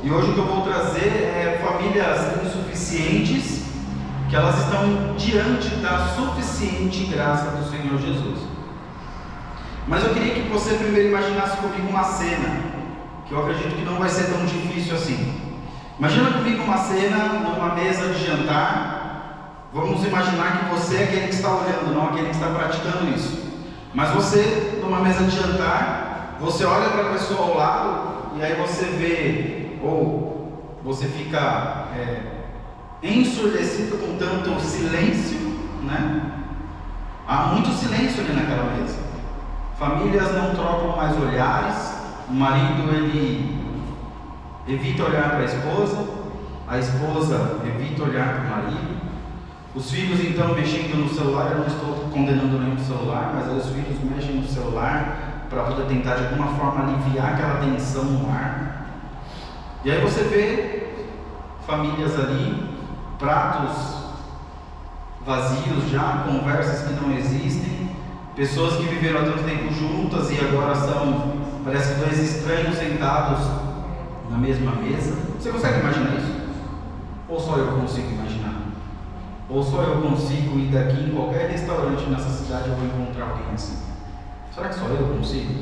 E hoje o que eu vou trazer é famílias insuficientes, que elas estão diante da suficiente graça do Senhor Jesus. Mas eu queria que você primeiro imaginasse comigo uma cena, que eu acredito que não vai ser tão difícil assim. Imagina comigo uma cena numa mesa de jantar. Vamos imaginar que você é aquele que está olhando, não aquele que está praticando isso. Mas você, numa mesa de jantar, você olha para a pessoa ao lado e aí você vê, ou você fica ensurdecido com tanto silêncio, né? Há muito silêncio ali naquela mesa. Famílias não trocam mais olhares. O marido, ele evita olhar para a esposa evita olhar para o marido. Os filhos então mexendo no celular. Eu não estou condenando nenhum celular, mas aí os filhos mexem no celular para poder tentar de alguma forma aliviar aquela tensão no ar. E aí você vê famílias ali, pratos vazios já, conversas que não existem, pessoas que viveram há tanto tempo juntas e agora parece que dois estranhos sentados na mesma mesa. Você consegue imaginar isso? Ou só eu consigo imaginar? Ou só eu consigo ir daqui em qualquer restaurante nessa cidade eu vou encontrar alguém assim? Será que só eu consigo?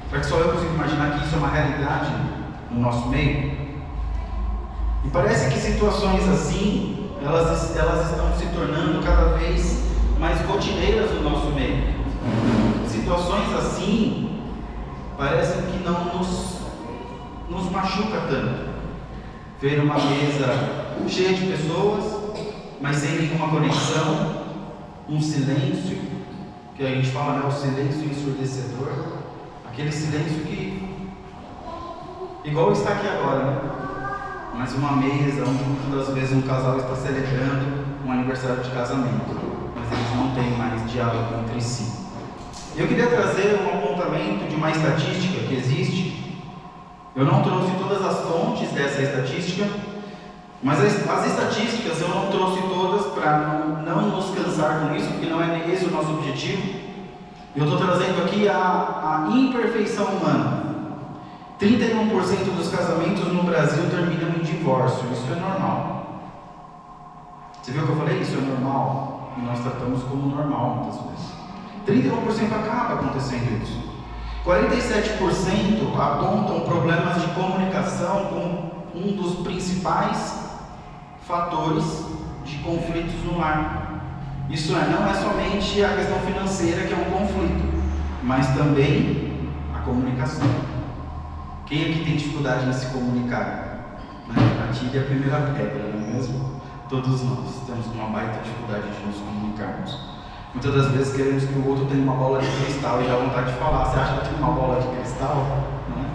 Será que só eu consigo imaginar que isso é uma realidade no nosso meio? E parece que situações assim, elas estão se tornando cada vez mais rotineiras no nosso meio. Situações assim, parecem que não nos machuca tanto. Ver uma mesa cheia de pessoas, mas sem nenhuma conexão, um silêncio, que a gente fala, né, o silêncio ensurdecedor, aquele silêncio que, igual está aqui agora, né? Mas uma mesa onde muitas das vezes um casal está celebrando um aniversário de casamento, mas eles não têm mais diálogo entre si. Eu queria trazer um apontamento de uma estatística que existe. Eu não trouxe todas as fontes dessa estatística, mas as estatísticas eu não trouxe todas para não nos cansar com isso, porque não é esse o nosso objetivo. Eu estou trazendo aqui a imperfeição humana. 31% dos casamentos no Brasil terminam em divórcio. Isso é normal. Você viu o que eu falei? Isso é normal. E nós tratamos como normal muitas vezes. 31% acaba acontecendo isso. 47% apontam problemas de comunicação como um dos principais fatores de conflitos no lar. Isso não é somente a questão financeira que é um conflito, mas também a comunicação. Quem aqui tem dificuldade em se comunicar? Atire a primeira pedra, não é mesmo? Todos nós temos uma baita dificuldade de nos comunicarmos. Muitas das vezes queremos que o outro tenha uma bola de cristal e dá vontade de falar. Você acha que tem uma bola de cristal? Não é?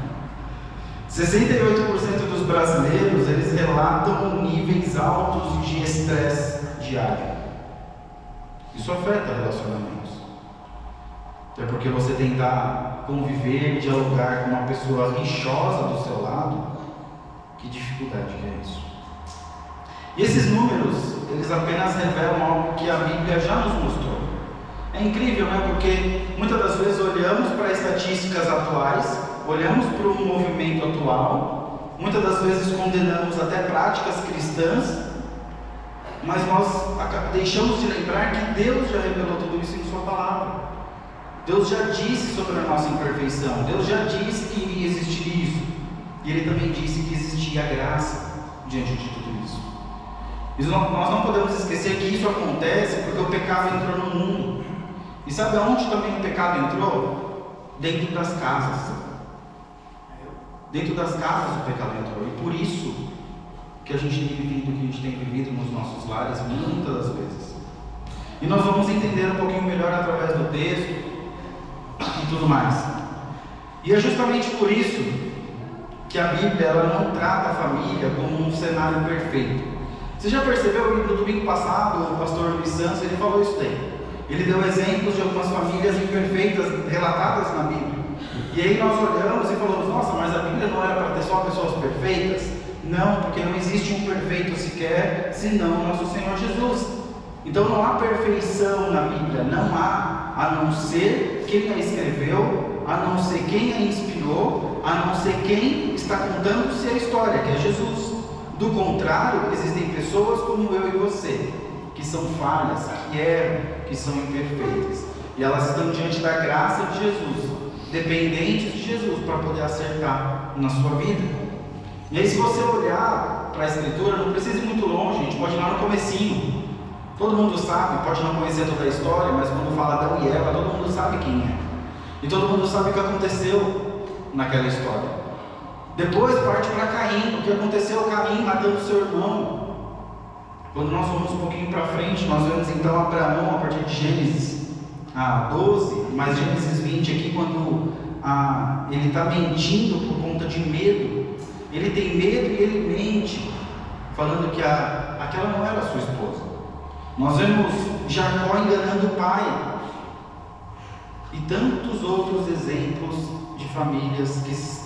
68% dos brasileiros, eles relatam níveis altos de estresse diário. Isso afeta relacionamentos. Até porque você tentar conviver, dialogar com uma pessoa rixosa do seu lado, que dificuldade que é isso? E esses números, eles apenas revelam algo que a Bíblia já nos mostrou. É incrível, né? Porque muitas das vezes olhamos para estatísticas atuais, olhamos para o movimento atual, muitas das vezes condenamos até práticas cristãs, mas nós deixamos de lembrar que Deus já revelou tudo isso em Sua palavra. Deus já disse sobre a nossa imperfeição, Deus já disse que iria existir isso, e Ele também disse que existia graça diante de tudo isso. E nós não podemos esquecer que isso acontece porque o pecado entrou no mundo. E sabe aonde também o pecado entrou? Dentro das casas. Dentro das casas o pecado entrou, e por isso que a gente tem vivido nos nossos lares muitas das vezes. E nós vamos entender um pouquinho melhor através do texto e tudo mais. E é justamente por isso que a Bíblia ela não trata a família como um cenário perfeito. Você já percebeu que no domingo passado o pastor Luiz Santos ele falou isso daí? Ele deu exemplos de algumas famílias imperfeitas relatadas na Bíblia. E aí nós olhamos e falamos, nossa, mas a Bíblia não era para ter só pessoas perfeitas? Não, porque não existe um perfeito sequer, senão nosso Senhor Jesus. Então não há perfeição na Bíblia, não há, a não ser que Ele a escreveu a não ser quem a inspirou, a não ser quem está contando-se a história, que é Jesus. Do contrário, existem pessoas como eu e você, que são falhas, que erram, que são imperfeitas, e elas estão diante da graça de Jesus, dependentes de Jesus para poder acertar na sua vida. E aí, se você olhar para a Escritura, não precisa ir muito longe, a gente pode ir lá no comecinho. Todo mundo sabe, pode não conhecer toda a história, mas quando fala Adão e Eva, todo mundo sabe quem é, e todo mundo sabe o que aconteceu naquela história. Depois parte para Caim, o que aconteceu Caim matando seu irmão. Quando nós vamos um pouquinho para frente, nós vemos então Abraão a partir de Gênesis 12, mas Gênesis 20 aqui, quando ele está mentindo por conta de medo. Ele tem medo e ele mente, falando que aquela não era sua esposa. Nós vemos Jacó enganando o pai, e tantos outros exemplos de famílias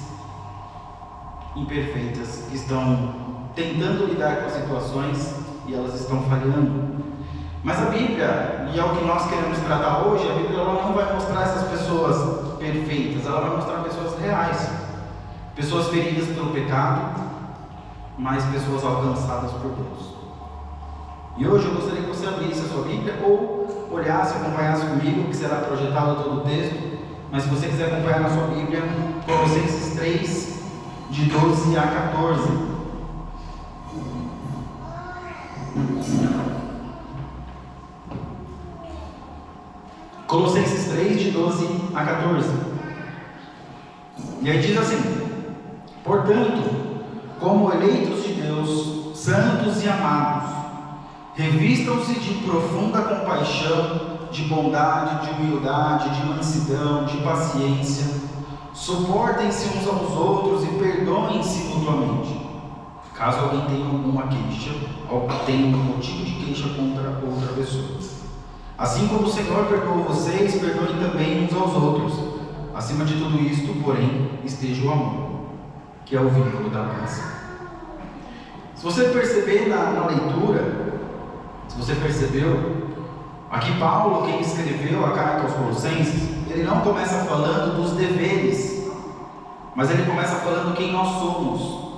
imperfeitas, que estão tentando lidar com as situações e elas estão falhando. Mas a Bíblia, e é o que nós queremos tratar hoje, a Bíblia ela não vai mostrar essas pessoas perfeitas, ela vai mostrar pessoas reais, pessoas feridas pelo pecado, mas pessoas alcançadas por Deus. E hoje eu gostaria que você abrisse a sua Bíblia, ou olhasse, acompanhasse comigo, que será projetado todo o texto, mas se você quiser acompanhar na sua Bíblia, Colossenses 3, de 12 a 14. Colossenses 3, de 12 a 14. E aí diz assim: portanto, como eleitos de Deus, santos e amados, revistam-se de profunda compaixão, de bondade, de humildade, de mansidão, de paciência. Suportem-se uns aos outros e perdoem-se mutuamente, caso alguém tenha alguma queixa, ou tenha um motivo de queixa contra outra pessoa. Assim como o Senhor perdoou vocês, perdoem também uns aos outros. Acima de tudo isto, porém, esteja o amor, que é o vínculo da aliança. Se você perceber na leitura, se você percebeu, aqui Paulo, quem escreveu a carta aos Colossenses, ele não começa falando dos deveres, mas ele começa falando quem nós somos.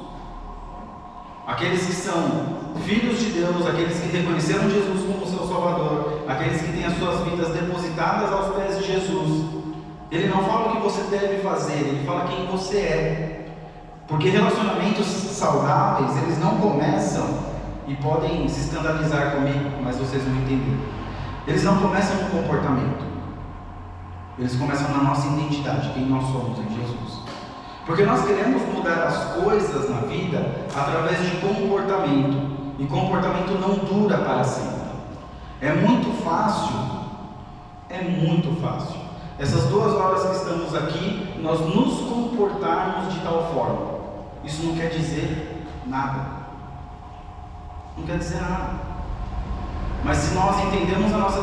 Aqueles que são filhos de Deus, aqueles que reconheceram Jesus como seu Salvador, aqueles que têm as suas vidas depositadas aos pés de Jesus. Ele não fala o que você deve fazer, ele fala quem você é. Porque relacionamentos saudáveis, eles não começam, e podem se escandalizar comigo, mas vocês vão entender. Eles não começam no comportamento, eles começam na nossa identidade, quem nós somos em Jesus. Porque nós queremos mudar as coisas na vida através de comportamento, e comportamento não dura para sempre. É muito fácil, essas 2 horas que estamos aqui, nós nos comportarmos de tal forma. Isso não quer dizer nada. Não quer dizer nada. Mas se nós entendemos a nossa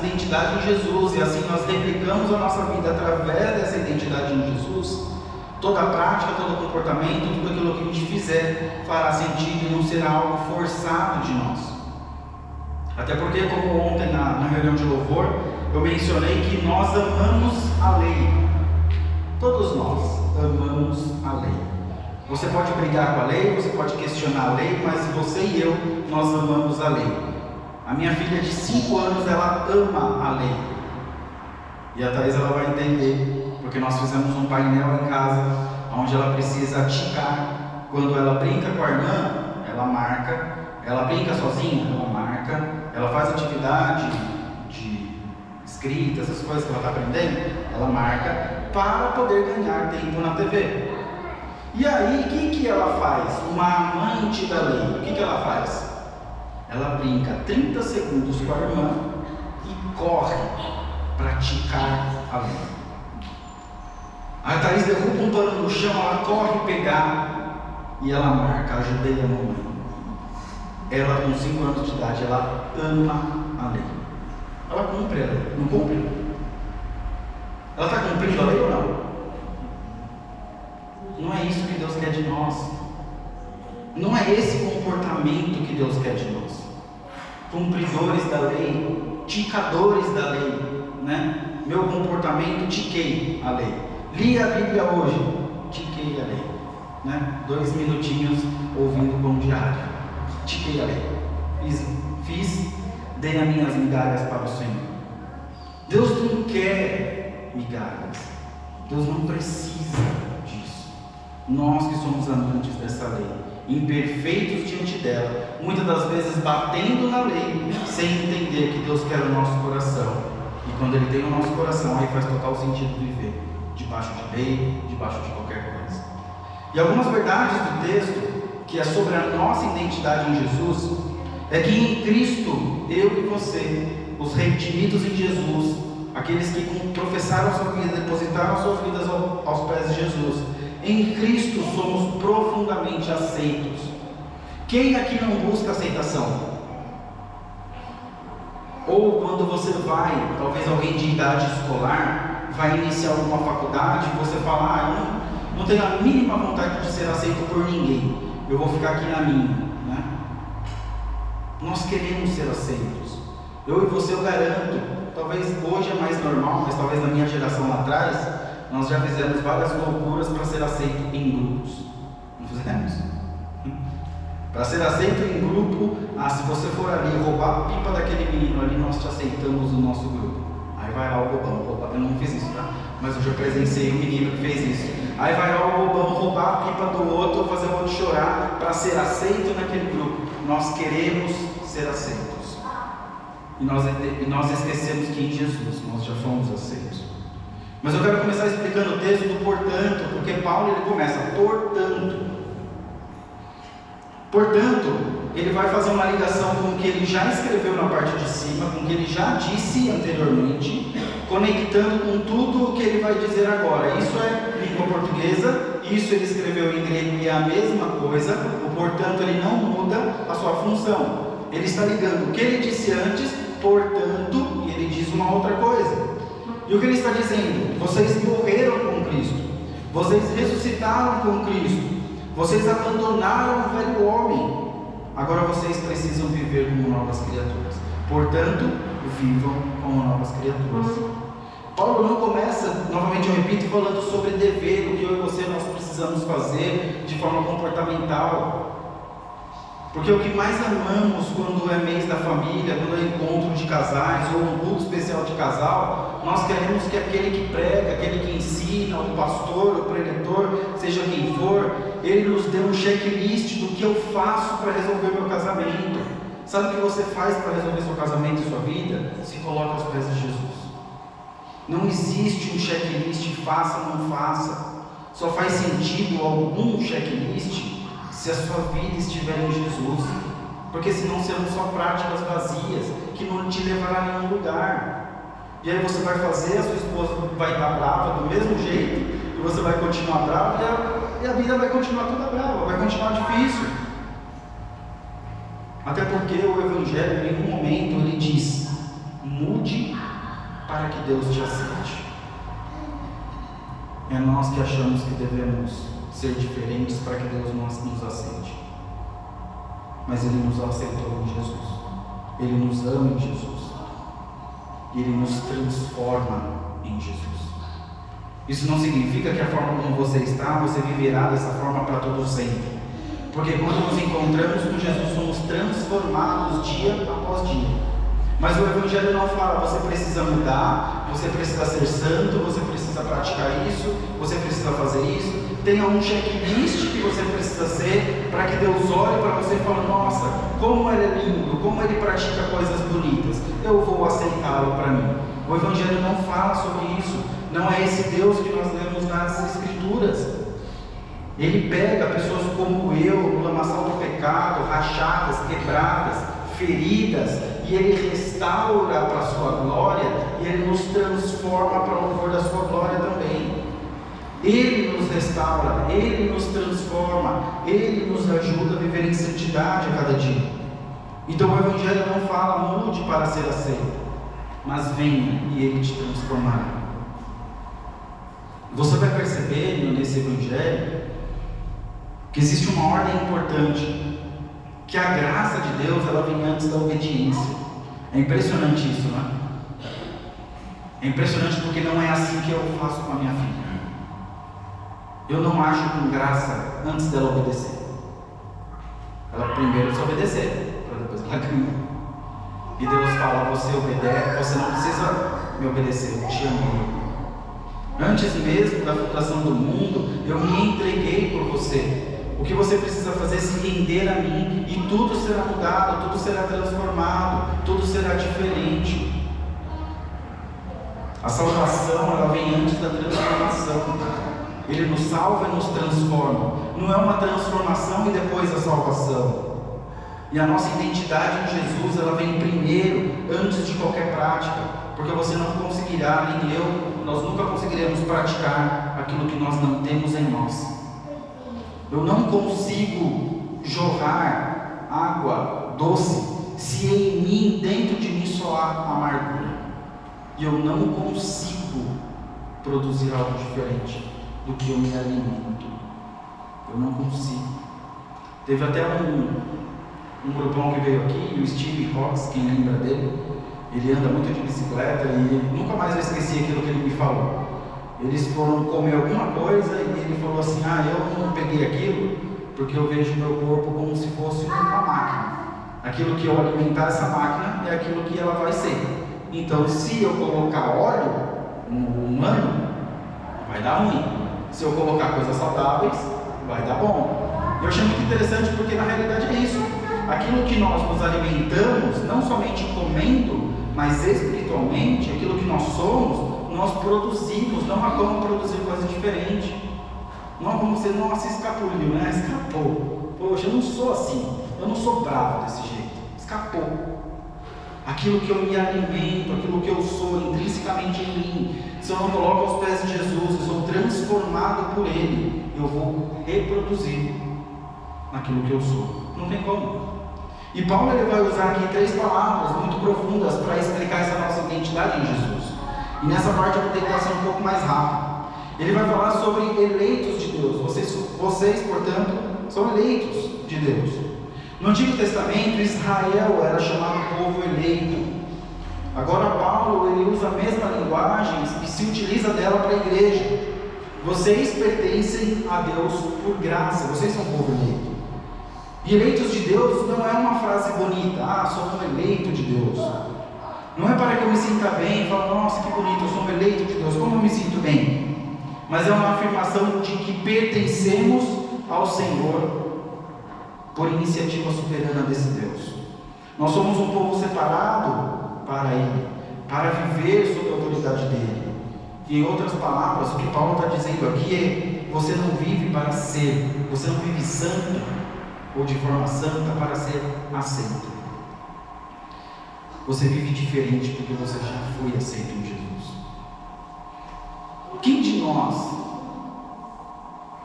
identidade em Jesus, e assim nós replicamos a nossa vida através dessa identidade em Jesus, toda a prática, todo o comportamento, tudo aquilo que a gente fizer fará sentido e não será algo forçado de nós. Até porque, como ontem na reunião de louvor, eu mencionei que nós amamos a lei. Todos nós amamos a lei. Você pode brigar com a lei, você pode questionar a lei, mas você e eu, nós amamos a lei. A minha filha de 5 anos, ela ama a lei. E a Thaís, ela vai entender, porque nós fizemos um painel em casa, onde ela precisa ticar. Quando ela brinca com a irmã, ela marca. Ela brinca sozinha, ela marca. Ela faz atividade de escrita, essas coisas que ela está aprendendo, ela marca, para poder ganhar tempo na TV. E aí, o que ela faz? Uma amante da lei, o que ela faz? Ela brinca 30 segundos com a irmã e corre praticar a lei. A Thaís derruba um pano no chão, ela corre pegar e ela marca: ajudei a mamãe. Ela, com 5 anos de idade, ela ama a lei. Ela cumpre a lei, não cumpre? Ela está cumprindo a lei ou não? Não é isso que Deus quer de nós. Não é esse comportamento que Deus quer de nós. Cumpridores da lei, ticadores da lei, né? meu comportamento, tiquei a lei. Li a Bíblia hoje, tiquei a lei, né? 2 minutinhos ouvindo o pão diário, tiquei a lei. Fiz, dei as minhas migalhas para o Senhor. Deus não quer migalhas. Deus não precisa disso. Nós que somos amantes dessa lei, imperfeitos diante dela, muitas das vezes batendo na lei, sem entender que Deus quer o nosso coração. E quando Ele tem o nosso coração, aí faz total sentido viver debaixo de lei, debaixo de qualquer coisa. E algumas verdades do texto, que é sobre a nossa identidade em Jesus, é que em Cristo, eu e você, os redimidos em Jesus, aqueles que professaram a sua vida, depositaram suas vidas aos pés de Jesus, em Cristo somos profundamente aceitos. Quem aqui não busca aceitação? Ou quando você vai, talvez alguém de idade escolar, vai iniciar alguma faculdade, e você fala, eu não tenho a mínima vontade de ser aceito por ninguém, eu vou ficar aqui na minha, né? Nós queremos ser aceitos. Eu e você, eu garanto, talvez hoje é mais normal, mas talvez na minha geração lá atrás, nós já fizemos várias loucuras para ser aceito em grupos. Não fizemos? Para ser aceito em grupo, se você for ali roubar a pipa daquele menino ali, nós te aceitamos no nosso grupo. Aí vai lá o bobão, eu não fiz isso, tá? Mas eu já presenciei um menino que fez isso. Aí vai lá o bobão roubar a pipa do outro, fazer o outro chorar, para ser aceito naquele grupo. Nós queremos ser aceitos. E nós esquecemos que em Jesus nós já fomos aceitos. Mas eu quero começar explicando o texto do portanto, porque Paulo ele começa portanto. Portanto, ele vai fazer uma ligação com o que ele já escreveu na parte de cima, com o que ele já disse anteriormente, conectando com tudo o que ele vai dizer agora. Isso é língua portuguesa, isso ele escreveu em grego e é a mesma coisa, o portanto ele não muda a sua função. Ele está ligando o que ele disse antes, portanto, e ele diz uma outra coisa. E o que ele está dizendo? Vocês morreram com Cristo, vocês ressuscitaram com Cristo, vocês abandonaram o velho homem, agora vocês precisam viver como novas criaturas. Portanto, vivam como novas criaturas. Paulo não começa, novamente eu repito, falando sobre dever, o que eu e você nós precisamos fazer de forma comportamental. Porque o que mais amamos quando é mês da família, quando é encontro de casais ou um culto especial de casal, nós queremos que aquele que prega, aquele que ensina, o pastor, o pregador, seja quem for, ele nos dê um checklist do que eu faço para resolver meu casamento. Sabe o que você faz para resolver seu casamento e sua vida? Se coloca aos pés de Jesus. Não existe um checklist, faça ou não faça. Só faz sentido algum checklist se a sua vida estiver em Jesus, porque senão serão só práticas vazias, que não te levará a nenhum lugar. E aí você vai fazer, a sua esposa vai estar brava do mesmo jeito, e você vai continuar bravo, e a vida vai continuar toda brava, vai continuar difícil. Até porque o Evangelho, em nenhum momento, ele diz, mude para que Deus te aceite. É nós que achamos que devemos ser diferentes para que Deus nos aceite. Mas Ele nos aceitou em Jesus. Ele nos ama em Jesus. E Ele nos transforma em Jesus. Isso não significa que a forma como você está, você viverá dessa forma para todo sempre. Porque quando nos encontramos com Jesus, somos transformados dia após dia. Mas o Evangelho não fala, você precisa mudar, você precisa ser santo, você precisa praticar isso, você precisa fazer isso. Tenha um checklist que você precisa ser, para que Deus olhe para você e fale, nossa, como ele é lindo, como ele pratica coisas bonitas, eu vou aceitá-lo para mim. O Evangelho não fala sobre isso, não é esse Deus que nós lemos nas Escrituras. Ele pega pessoas como eu, no lamaçal do pecado, rachadas, quebradas, feridas, e Ele restaura para a sua glória, e Ele nos transforma para o louvor da sua glória também. Ele nos restaura, Ele nos transforma, Ele nos ajuda a viver em santidade a cada dia. Então o Evangelho não fala mude para ser aceito, mas venha e Ele te transformará. Você vai perceber nesse Evangelho que existe uma ordem importante, que a graça de Deus ela vem antes da obediência. É impressionante isso, não é? É impressionante porque não é assim que eu faço com a minha filha. Eu não ajo com graça antes dela obedecer. Ela primeiro precisa obedecer, para depois ela ganhar. E Deus fala: você obedece, você não precisa me obedecer, eu te amo. Antes mesmo da fundação do mundo, eu me entreguei por você. O que você precisa fazer é se render a mim, e tudo será mudado, tudo será transformado, tudo será diferente. A salvação, ela vem antes da transformação. Ele nos salva e nos transforma. Não é uma transformação e depois a salvação. E a nossa identidade em Jesus, ela vem primeiro, antes de qualquer prática. Porque você não conseguirá, nem eu, nós nunca conseguiremos praticar aquilo que nós não temos em nós. Eu não consigo jorrar água doce se em mim, dentro de mim, só há amargura. E eu não consigo produzir algo diferente do que eu me alimento. Eu não consigo. Teve até um grupão que veio aqui, o Steve Cox, quem lembra dele? Ele anda muito de bicicleta e nunca mais eu esqueci aquilo que ele me falou. Eles foram comer alguma coisa e ele falou assim: eu não peguei aquilo porque eu vejo meu corpo como se fosse uma máquina. Aquilo que eu alimentar essa máquina é aquilo que ela vai ser. Então, se eu colocar óleo no humano, vai dar ruim. Se eu colocar coisas saudáveis, vai dar bom. Eu achei muito interessante porque na realidade é isso. Aquilo que nós nos alimentamos, não somente comendo, mas espiritualmente, aquilo que nós somos, nós produzimos. Não há como produzir coisa diferente. Não há como você, nossa, escapuliu, né? Escapou. Poxa, eu não sou assim. Eu não sou bravo desse jeito. Escapou. Aquilo que eu me alimento, aquilo que eu sou intrinsecamente em mim, se eu não coloco aos pés de Jesus, eu sou transformado por Ele, eu vou reproduzir naquilo que eu sou. Não tem como. E Paulo ele vai usar aqui 3 palavras muito profundas para explicar essa nossa identidade em Jesus. E nessa parte eu vou tentar ser um pouco mais rápido. Ele vai falar sobre eleitos de Deus. Vocês, portanto, são eleitos de Deus. No Antigo Testamento, Israel era chamado povo eleito. Agora Paulo ele usa a mesma linguagem e se utiliza dela para a igreja. Vocês pertencem a Deus por graça. Vocês são povo eleito. E eleitos de Deus não é uma frase bonita. Sou um eleito de Deus. Não é para que eu me sinta bem e fale: nossa, que bonito, eu sou um eleito de Deus, como eu me sinto bem. Mas é uma afirmação de que pertencemos ao Senhor por iniciativa soberana desse Deus. Nós somos um povo separado para Ele, para viver sob a autoridade dEle. E em outras palavras, o que Paulo está dizendo aqui é: você não vive para ser, você não vive santo ou de forma santa para ser aceito. Você vive diferente porque você já foi aceito em Jesus. Quem de nós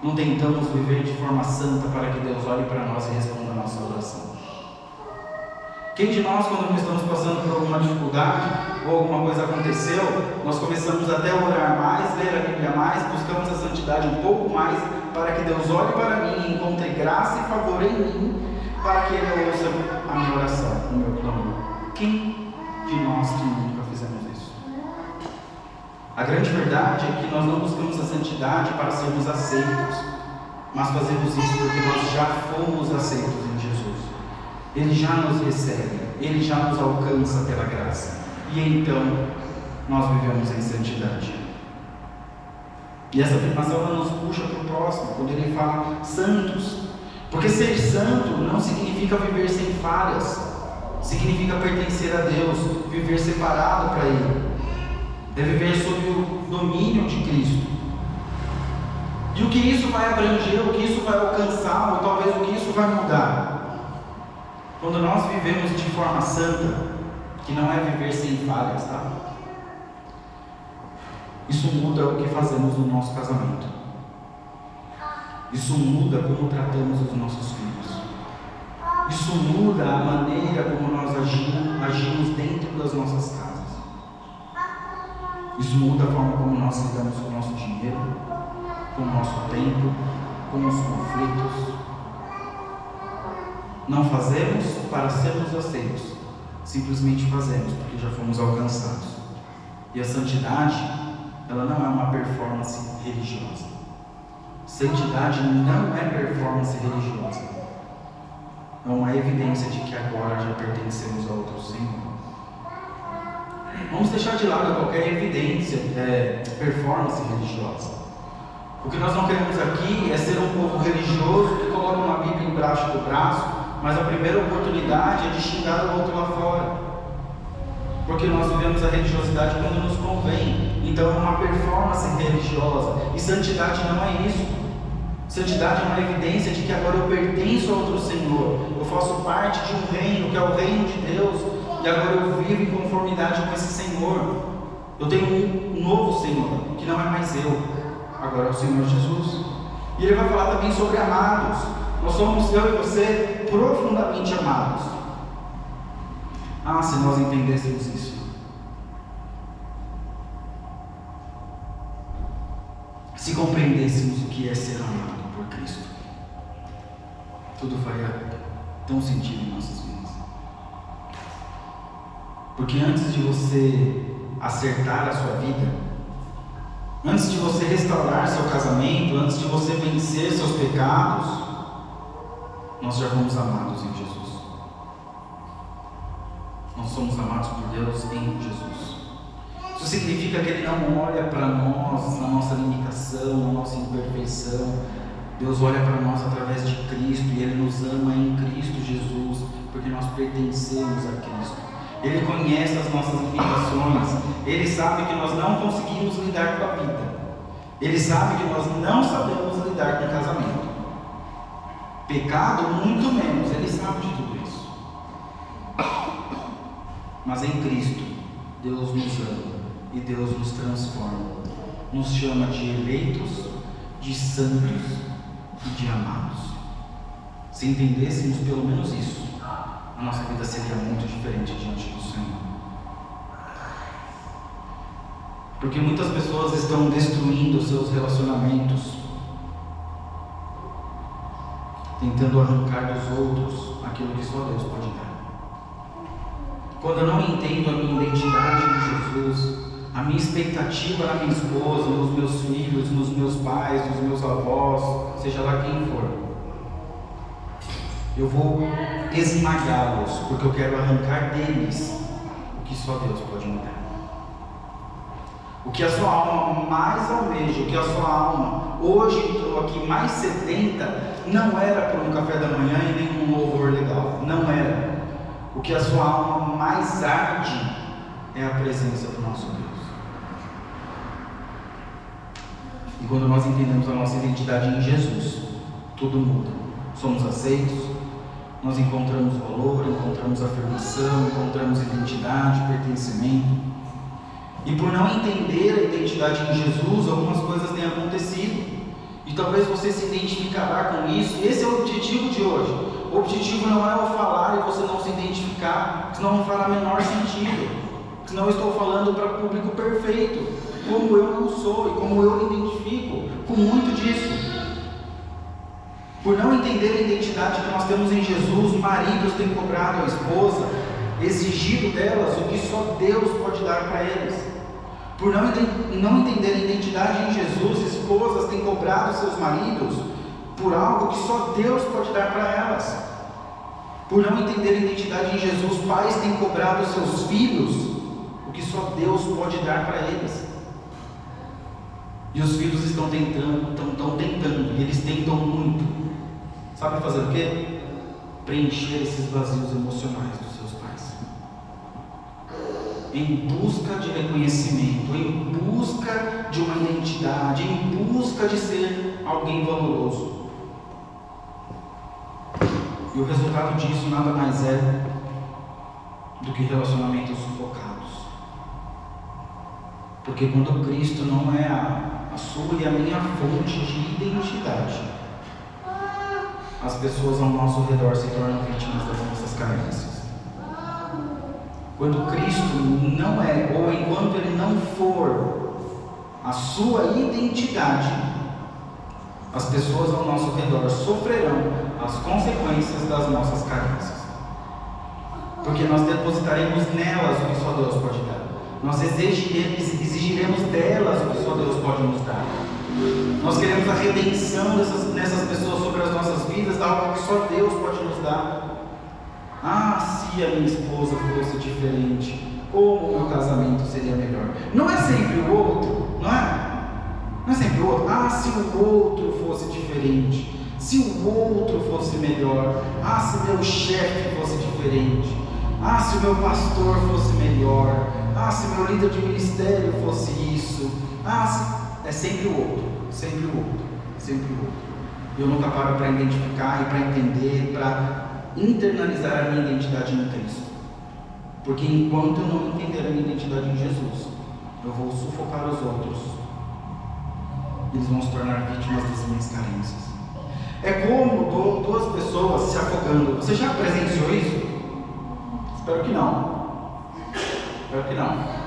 não tentamos viver de forma santa para que Deus olhe para nós e responda a nossa oração? Quem de nós, quando estamos passando por alguma dificuldade ou alguma coisa aconteceu, nós começamos até a orar mais, ler a Bíblia mais, buscamos a santidade um pouco mais, para que Deus olhe para mim e encontre graça e favor em mim, para que Ele ouça a minha oração, o meu clamor? Quem de nós que nunca fizemos isso? A grande verdade é que nós não buscamos a santidade para sermos aceitos, mas fazemos isso porque nós já fomos aceitos em Jesus. Ele já nos recebe, Ele já nos alcança pela graça, e então nós vivemos em santidade. E essa afirmação ela nos puxa para o próximo, quando ele fala santos, porque ser santo não significa viver sem falhas, significa pertencer a Deus, viver separado para Ele, é viver sob o domínio de Cristo. E o que isso vai abranger, o que isso vai alcançar, ou talvez o que isso vai mudar? Quando nós vivemos de forma santa, que não é viver sem falhas, tá? Isso muda o que fazemos no nosso casamento. Isso muda como tratamos os nossos filhos. Isso muda a maneira como nós agimos dentro das nossas casas. Isso muda a forma como nós lidamos com o nosso dinheiro, com o nosso tempo, com os conflitos. Não fazemos para sermos aceitos, simplesmente fazemos porque já fomos alcançados. E a santidade, ela não é uma performance religiosa. Santidade não é performance religiosa. É uma evidência de que agora já pertencemos a outro Senhor. Vamos deixar de lado qualquer evidência, performance religiosa. O que nós não queremos aqui é ser um povo religioso que coloca uma Bíblia embaixo do braço, mas a primeira oportunidade é de xingar o outro lá fora. Porque nós vivemos a religiosidade quando nos convém. Então é uma performance religiosa. E santidade não é isso. Santidade é uma evidência de que agora eu pertenço a outro Senhor. Eu faço parte de um reino, que é o reino de Deus. E agora eu vivo em conformidade com esse Senhor. Eu tenho um novo Senhor, que não é mais eu. Agora é o Senhor Jesus. E Ele vai falar também sobre amados. Nós somos, eu e você, profundamente amados. Ah, se nós entendêssemos isso. Se compreendêssemos o que é ser amado por Cristo, tudo faria tão sentido em nossas vidas. Porque antes de você acertar a sua vida, antes de você restaurar seu casamento, antes de você vencer seus pecados, nós já fomos amados em Jesus. Nós somos amados por Deus em Jesus. Isso significa que Ele não olha para nós na nossa limitação, na nossa imperfeição. Deus olha para nós através de Cristo e Ele nos ama em Cristo Jesus, porque nós pertencemos a Cristo. Ele conhece as nossas limitações. Ele sabe que nós não conseguimos lidar com a vida. Ele sabe que nós não sabemos lidar com o casamento. Pecado, muito menos. Ele sabe de tudo isso. Mas em Cristo, Deus nos ama e Deus nos transforma. Nos chama de eleitos, de santos e de amados. Se entendêssemos pelo menos isso, a nossa vida seria muito diferente diante do Senhor. Porque muitas pessoas estão destruindo seus relacionamentos, tentando arrancar dos outros aquilo que só Deus pode dar. Quando eu não entendo a minha identidade em Jesus, a minha expectativa na minha esposa, nos meus filhos, nos meus pais, nos meus avós, seja lá quem for, eu vou esmagá-los, porque eu quero arrancar deles o que só Deus pode me dar. O que a sua alma mais almeja, o que a sua alma hoje entrou aqui mais sedenta, não era por um café da manhã e nem um louvor legal, não era. O que a sua alma mais arde é a presença do nosso Deus. E quando nós entendemos a nossa identidade em Jesus, tudo muda. Somos aceitos, nós encontramos valor, encontramos afirmação, encontramos identidade, pertencimento. E por não entender a identidade em Jesus, algumas coisas têm acontecido. E talvez você se identificará com isso. Esse é o objetivo de hoje. O objetivo não é eu falar e você não se identificar, senão não fará menor sentido. Senão eu estou falando para público perfeito, como eu não sou e como eu me identifico com muito disso. Por não entender a identidade que nós temos em Jesus, maridos têm cobrado a esposa, exigido delas o que só Deus pode dar para eles. Por não entender a identidade em Jesus, esposas têm cobrado seus maridos por algo que só Deus pode dar para elas. Por não entender a identidade em Jesus, pais têm cobrado seus filhos o que só Deus pode dar para eles. E os filhos estão tentando, e eles tentam muito. Sabe fazer o quê? Preencher esses vazios emocionais dos seus pais. Em busca de reconhecimento, em busca de uma identidade, em busca de ser alguém valoroso. E o resultado disso nada mais é do que relacionamentos sufocados. Porque quando Cristo não é a sua e a minha fonte de identidade, as pessoas ao nosso redor se tornam vítimas das nossas carências. Quando Cristo não é, ou enquanto Ele não for a sua identidade, as pessoas ao nosso redor sofrerão as consequências das nossas carências. Porque nós depositaremos nelas o que só Deus pode dar. nós exigiremos delas o que só Deus pode nos dar. Nós queremos a redenção dessas pessoas sobre as nossas vidas, algo que só Deus pode nos dar. Ah, se a minha esposa fosse diferente, como o meu casamento seria melhor. Não é sempre o outro, não é? Não é sempre o outro. Ah, se o outro fosse diferente, se o outro fosse melhor. Ah, se meu chefe fosse diferente. Ah, se o meu pastor fosse melhor. Ah, se meu líder de ministério fosse isso. Ah, se... É sempre o outro, sempre o outro, sempre o outro. Eu nunca paro para identificar e para entender, para internalizar a minha identidade em Cristo. Porque enquanto eu não entender a minha identidade em Jesus, eu vou sufocar os outros. Eles vão se tornar vítimas das minhas carências. É como duas pessoas se afogando. Você já presenciou isso? Espero que não. Espero que não.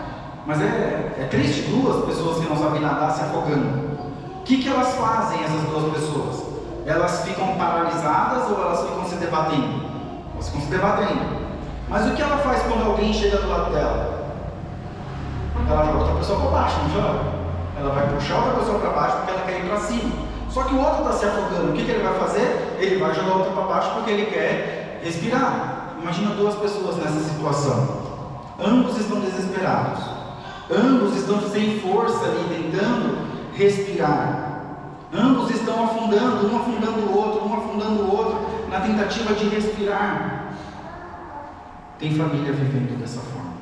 Mas é triste duas pessoas que não sabem nadar se afogando. O que elas fazem, essas duas pessoas? Elas ficam paralisadas ou elas ficam se debatendo? Elas ficam se debatendo. Mas o que ela faz quando alguém chega do lado dela? Ela joga outra pessoa para baixo, não joga? Ela vai puxar outra pessoa para baixo porque ela quer ir para cima. Só que o outro está se afogando. O que ele vai fazer? Ele vai jogar outra para baixo porque ele quer respirar. Imagina duas pessoas nessa situação. Ambos estão desesperados. Ambos estão sem força ali, tentando respirar. Ambos estão afundando, um afundando o outro, na tentativa de respirar. Tem família vivendo dessa forma.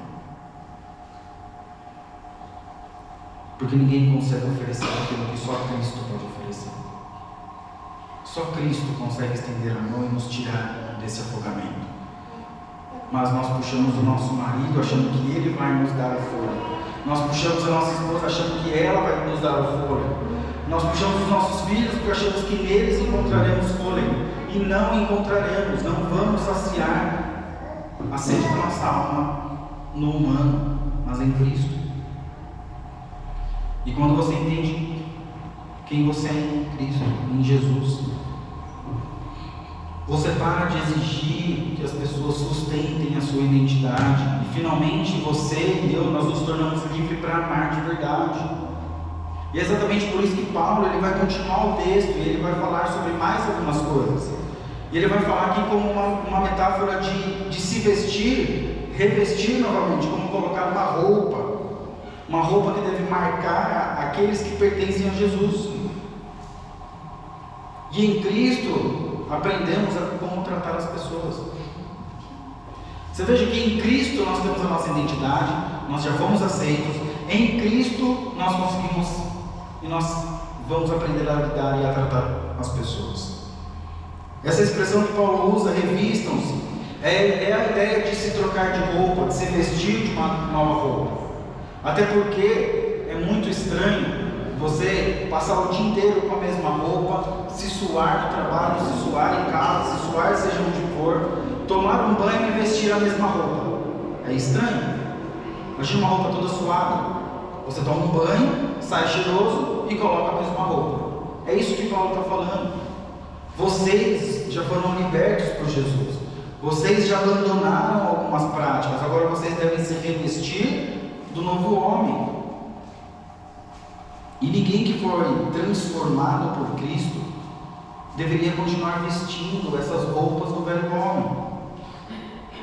Porque ninguém consegue oferecer aquilo que só Cristo pode oferecer. Só Cristo consegue estender a mão e nos tirar desse afogamento. Mas nós puxamos o nosso marido achando que ele vai nos dar o fôlego. Nós puxamos a nossa esposa achando que ela vai nos dar o fôlego. Nós puxamos os nossos filhos porque achamos que neles encontraremos fôlego. E não encontraremos, não vamos saciar a sede da nossa alma no humano, mas em Cristo. E quando você entende quem você é em Cristo, em Jesus, você para de exigir que as pessoas sustentem a sua identidade. E finalmente você e eu, nós nos tornamos livres para amar de verdade. E é exatamente por isso que Paulo ele vai continuar o texto e ele vai falar sobre mais algumas coisas. E ele vai falar aqui como uma metáfora de se vestir, revestir novamente, como colocar uma roupa que deve marcar aqueles que pertencem a Jesus. E em Cristo aprendemos a como tratar as pessoas. Você veja que em Cristo nós temos a nossa identidade, nós já fomos aceitos. Em Cristo nós conseguimos e nós vamos aprender a lidar e a tratar as pessoas. Essa expressão que Paulo usa, revistam-se, é a ideia de se trocar de roupa, de se vestir de uma nova roupa. Até porque é muito estranho você passar o dia inteiro com a mesma roupa, se suar no trabalho, se suar em casa, se suar seja onde for, tomar um banho e vestir a mesma roupa. É estranho. Imagina uma roupa toda suada. Você toma um banho, sai cheiroso e coloca a mesma roupa. É isso que Paulo está falando. Vocês já foram libertos por Jesus. Vocês já abandonaram algumas práticas. Agora vocês devem se revestir do novo homem. E ninguém que for transformado por Cristo deveria continuar vestindo essas roupas do velho homem.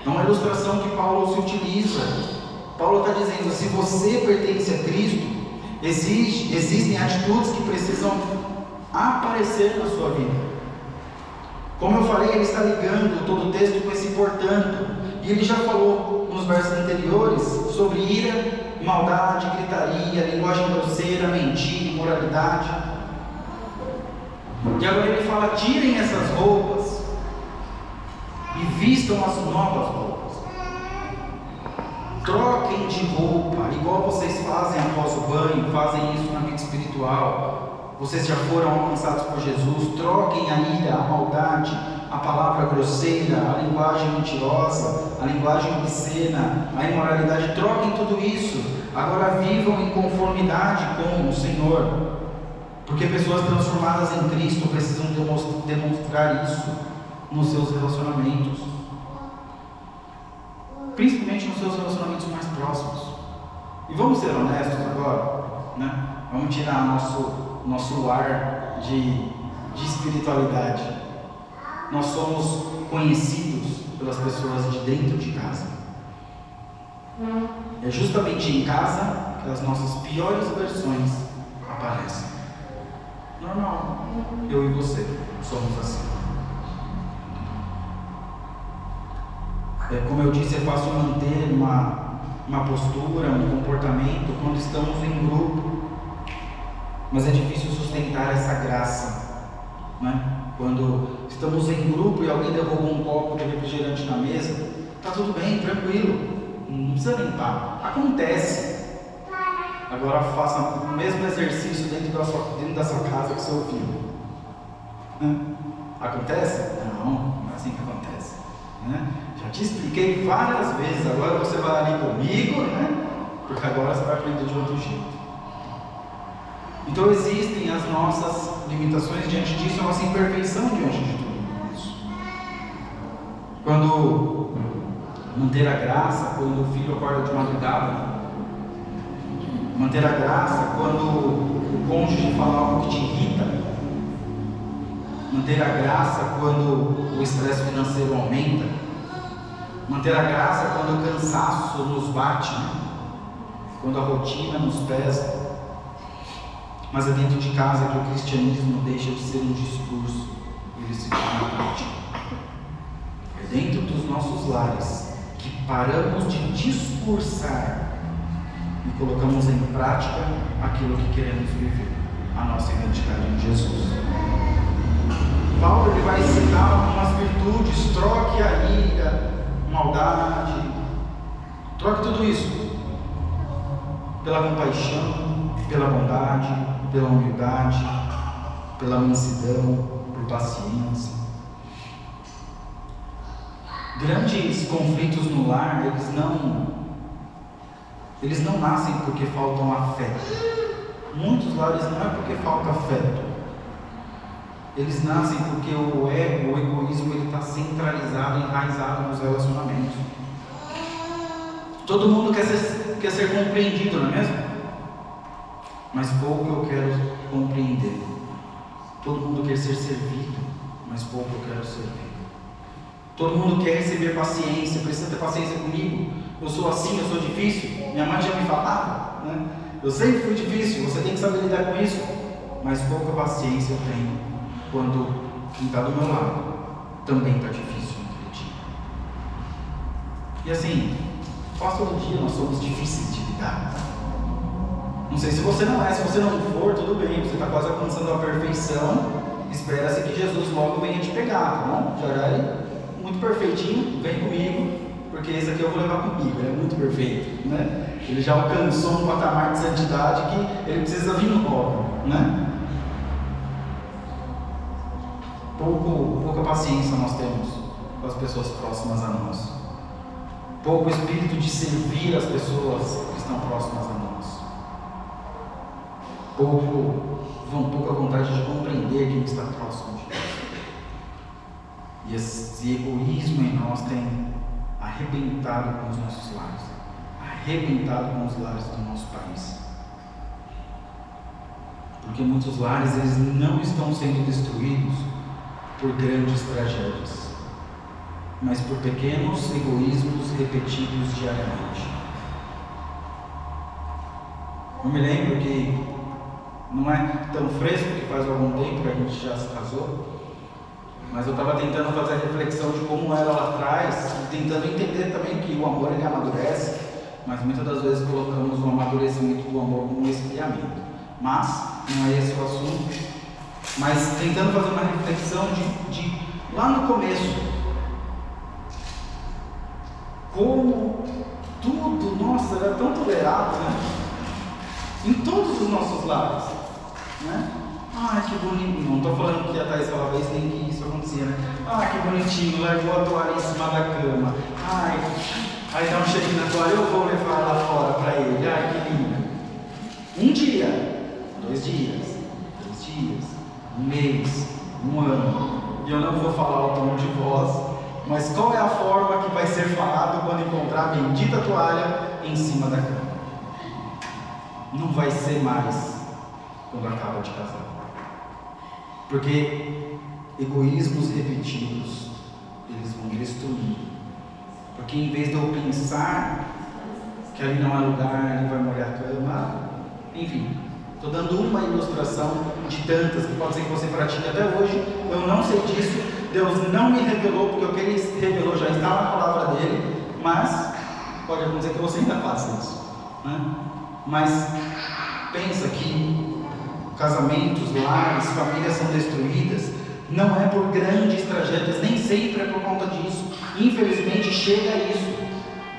É uma ilustração que Paulo se utiliza. Paulo está dizendo, se você pertence a Cristo, existem atitudes que precisam aparecer na sua vida. Como eu falei, ele está ligando todo o texto com esse portanto. E ele já falou nos versos anteriores sobre ira, maldade, gritaria, linguagem grosseira, mentira, imoralidade. E agora ele fala, tirem essas roupas e vistam as novas roupas. Troquem de roupa, igual vocês fazem após o banho, fazem isso na vida espiritual. Vocês já foram alcançados por Jesus. Troquem a ira, a maldade, a palavra grosseira, a linguagem mentirosa, a linguagem obscena, a imoralidade. Troquem tudo isso. Agora vivam em conformidade com o Senhor. Porque pessoas transformadas em Cristo precisam demonstrar isso nos seus relacionamentos. Principalmente nos seus relacionamentos mais próximos. E vamos ser honestos agora, né? Vamos tirar nosso ar de espiritualidade. Nós somos conhecidos pelas pessoas de dentro de casa. É justamente em casa que as nossas piores versões aparecem. Normal. Eu e você somos assim. Como eu disse, é fácil manter uma postura, um comportamento quando estamos em grupo, mas é difícil sustentar essa graça, né? Quando estamos em grupo e alguém derrubou um copo de refrigerante na mesa, tá tudo bem, tranquilo, não precisa limpar, acontece. Agora faça o mesmo exercício dentro da sua casa com seu filho. Acontece? Não é assim que acontece, né? Já te expliquei várias vezes, agora você vai ali comigo, né? Porque agora você vai aprender de outro jeito. Então existem as nossas limitações diante disso, a nossa imperfeição diante de tudo isso. Quando manter a graça, quando o filho acorda de madrugada, manter a graça quando o cônjuge fala algo que te irrita, manter a graça quando o estresse financeiro aumenta, manter a graça quando o cansaço nos bate, né? Quando a rotina nos pesa. Mas é dentro de casa que o cristianismo deixa de ser um discurso, ele se torna prática. É dentro dos nossos lares que paramos de discursar e colocamos em prática aquilo que queremos viver, a nossa identidade em Jesus. Paulo ele vai ensinar algumas virtudes: troque a ira, maldade, troque tudo isso pela compaixão, pela bondade, pela humildade, pela mansidão, por paciência. Grandes conflitos no lar, eles não nascem porque faltam afeto. Muitos lares não é porque falta afeto. Eles nascem porque o ego, o egoísmo, ele está centralizado, enraizado nos relacionamentos. Todo mundo quer ser compreendido, não é mesmo? Mas pouco eu quero compreender. Todo mundo quer ser servido, mas pouco eu quero servir. Todo mundo quer receber paciência, precisa ter paciência comigo. Eu sou assim, eu sou difícil. Minha mãe já me falava, né? Eu sempre fui difícil, você tem que saber lidar com isso. Mas pouca paciência eu tenho quando quem está do meu lado também está difícil naquele dia. E assim, quase todo dia nós somos difíceis de lidar. Não sei se você não é, se você não for, tudo bem, você está quase alcançando a perfeição. Espera-se que Jesus logo venha te pegar, tá bom? Já é muito perfeitinho, vem comigo, porque esse aqui eu vou levar comigo, ele é muito perfeito, né? Ele já alcançou um patamar de santidade que ele precisa vir logo, né? Pouca paciência nós temos com as pessoas próximas a nós. Pouco espírito de servir as pessoas que estão próximas a nós. Pouca vontade de compreender quem está próximo de nós. E esse egoísmo em nós tem arrebentado com os nossos lares, arrebentado com os lares do nosso país. Porque muitos lares eles não estão sendo destruídos por grandes tragédias, mas por pequenos egoísmos repetidos diariamente. Eu me lembro que não é tão fresco, que faz algum tempo que a gente já se casou, mas eu estava tentando fazer a reflexão de como era lá atrás, tentando entender também que o amor ele amadurece, mas muitas das vezes colocamos o amadurecimento do amor como um esfriamento. Mas não é esse o assunto. Mas tentando fazer uma reflexão de lá no começo, como tudo, nossa, era tão tolerado, né? Em todos os nossos lares, né? Ai, que bonito. Não estou falando que a Thaís falava isso, nem que isso acontecia, né? Ai, que bonitinho, largou a toalha em cima da cama. Ai, aí dá um cheirinho na toalha, eu vou levar ela fora para ele. Ai, que linda. Um dia, 2 dias, 3 dias, 1 mês, 1 ano. E eu não vou falar o tom de voz, mas qual é a forma que vai ser falado quando encontrar a bendita toalha em cima da cama? não vai ser mais quando acaba de casar. Porque egoísmos repetidos, eles vão destruir. Porque em vez de eu pensar que ali não é lugar, ele vai molhar a cama, enfim, estou dando uma ilustração de tantas que pode ser que você pratique até hoje. Eu não sei disso, Deus não me revelou, porque o que Ele revelou já está na palavra dele, mas pode acontecer que você ainda faça isso, né? Mas pensa que casamentos, lares, famílias são destruídas, não é por grandes tragédias, nem sempre é por conta disso. Infelizmente chega a isso,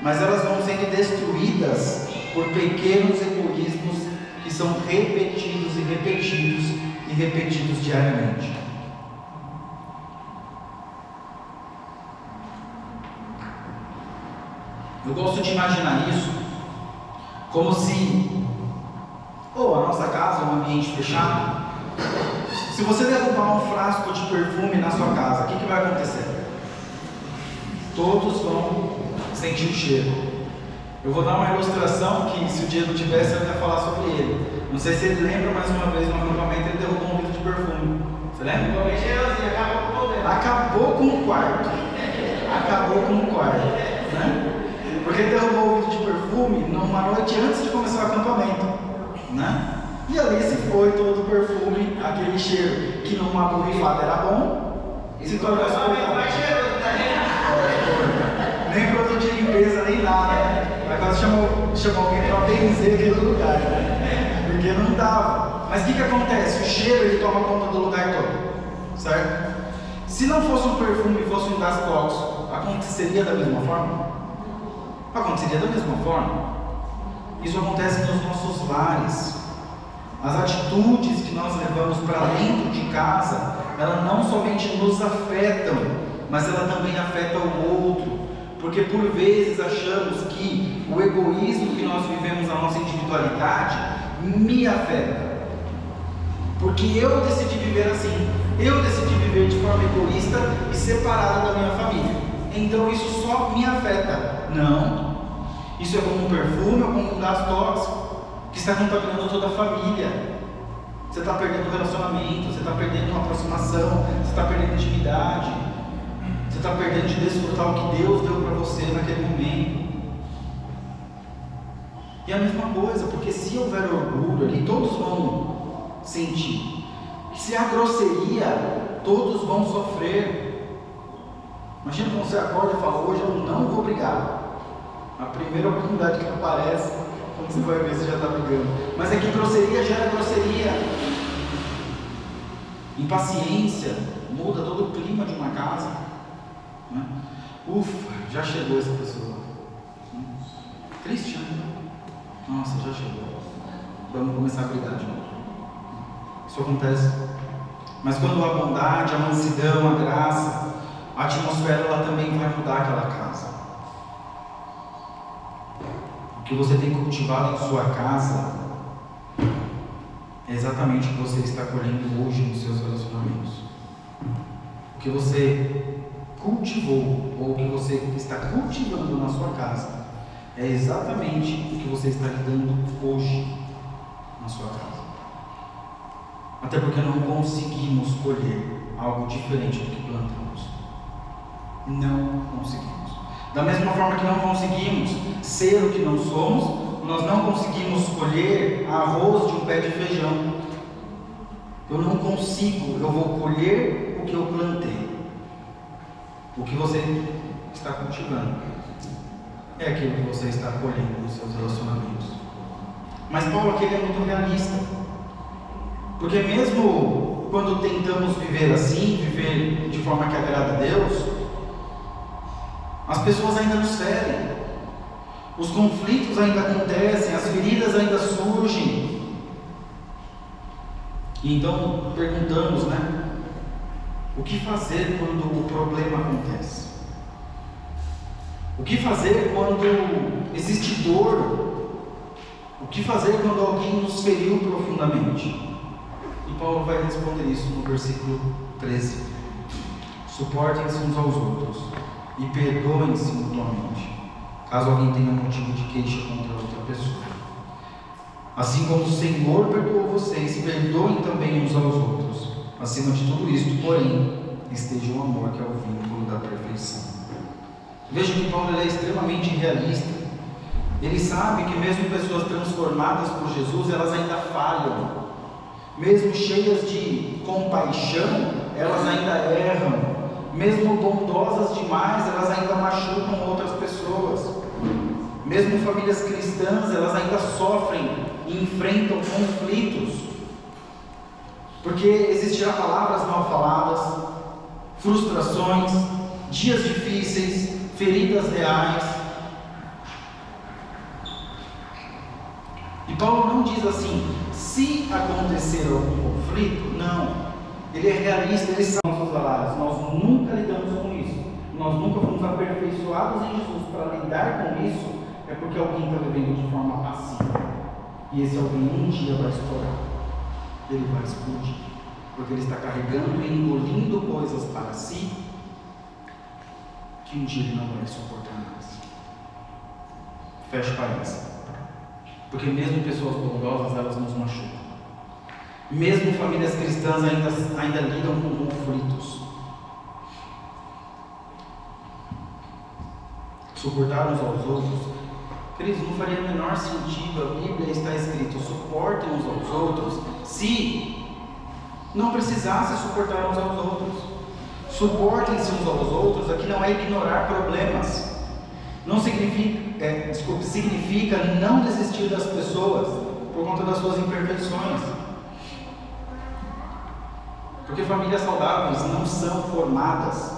mas elas vão sendo destruídas por pequenos egoísmos que são repetidos e repetidos e repetidos diariamente. Eu gosto de imaginar isso como se, a nossa casa é um ambiente fechado. Se você derrubar um frasco de perfume na sua casa, o que vai acontecer? Todos vão sentir o cheiro. Eu vou dar uma ilustração que, se o Diego tivesse, eu ia falar sobre ele. Não sei se ele lembra, mais uma vez, no acampamento ele derrubou um vidro de perfume. Você lembra? Acabou com o quarto. Acabou com o quarto, né? Porque ele derrubou o vidro de perfume numa noite antes de começar o acampamento, né? E ali se foi todo o perfume, aquele cheiro que numa borrifada era bom, e se tornou nem produto de limpeza, nem nada, né? Aí quase chamou alguém para benzer aquele lugar, né? Porque não dava. Mas o que acontece? O cheiro ele toma conta do lugar todo, certo? Se não fosse um perfume e fosse um gás tóxico, aconteceria da mesma forma? Aconteceria da mesma forma. Isso acontece nos nossos lares. As atitudes que nós levamos para dentro de casa, elas não somente nos afetam, mas ela também afeta o outro. Porque por vezes achamos que o egoísmo que nós vivemos na nossa individualidade me afeta. Porque eu decidi viver assim, eu decidi viver de forma egoísta e separada da minha família. Então isso só me afeta. Não. Isso é como um perfume ou como um gás tóxico que está contaminando toda a família. Você está perdendo o relacionamento, você está perdendo uma aproximação, você está perdendo intimidade, você está perdendo de desfrutar o que Deus deu para você naquele momento. E a mesma coisa, porque se houver orgulho ali, todos vão sentir. Se há grosseria, todos vão sofrer. Imagina quando você acorda e fala: hoje eu não vou brigar. A primeira oportunidade que aparece, quando você vai ver, você já está brigando. Mas é que grosseria gera grosseria. Impaciência muda todo o clima de uma casa, né? Ufa, já chegou essa pessoa. Triste, né? Nossa, já chegou. Vamos começar a brigar de novo. Isso acontece. Mas quando há bondade, a mansidão, a graça, a atmosfera ela também vai mudar aquela casa. O que você tem cultivado em sua casa é exatamente o que você está colhendo hoje nos seus relacionamentos. O que você cultivou ou o que você está cultivando na sua casa é exatamente o que você está lidando hoje na sua casa. Até porque não conseguimos colher algo diferente do que plantamos. Não conseguimos. Da mesma forma que não conseguimos ser o que não somos, nós não conseguimos colher arroz de um pé de feijão. Eu não consigo, eu vou colher o que eu plantei. O que você está cultivando é aquilo que você está colhendo nos seus relacionamentos. Mas Paulo aqui é muito realista. Porque mesmo quando tentamos viver assim, viver de forma que agrada a Deus, as pessoas ainda nos ferem, os conflitos ainda acontecem, as feridas ainda surgem. E então perguntamos, né? O que fazer quando o problema acontece? O que fazer quando existe dor? O que fazer quando alguém nos feriu profundamente? E Paulo vai responder isso no versículo 13. Suportem-se uns aos outros e perdoem-se mutuamente, caso alguém tenha motivo de queixa contra outra pessoa. Assim como o Senhor perdoou vocês, perdoem também uns aos outros. Acima de tudo isto, porém, esteja o amor, que é o vínculo da perfeição. Veja que Paulo é extremamente realista. Ele sabe que mesmo pessoas transformadas por Jesus, elas ainda falham. Mesmo cheias de compaixão, elas ainda erram. Mesmo bondosas demais, elas ainda machucam outras pessoas. Mesmo famílias cristãs, elas ainda sofrem e enfrentam conflitos. Porque existirão palavras mal faladas, frustrações, dias difíceis, feridas reais. E Paulo não diz assim, se acontecer algum conflito, não. Ele é realista, ele sabe nossos salários. Nós nunca lidamos com isso. Nós nunca fomos aperfeiçoados em Jesus para lidar com isso. É porque alguém está vivendo de forma passiva. E esse alguém um dia vai estourar. Ele vai explodir. Porque ele está carregando e engolindo coisas para si que um dia ele não vai suportar mais. Fecha parênteses. Porque mesmo pessoas bondosas, elas nos machucam. Mesmo famílias cristãs ainda lidam com conflitos. Suportar uns aos outros. Queridos, não faria o menor sentido. A Bíblia está escrito, suportem uns aos outros, se não precisasse suportar uns aos outros. Suportem-se uns aos outros, aqui não é ignorar problemas. Não significa não desistir das pessoas por conta das suas imperfeições. Porque famílias saudáveis não são formadas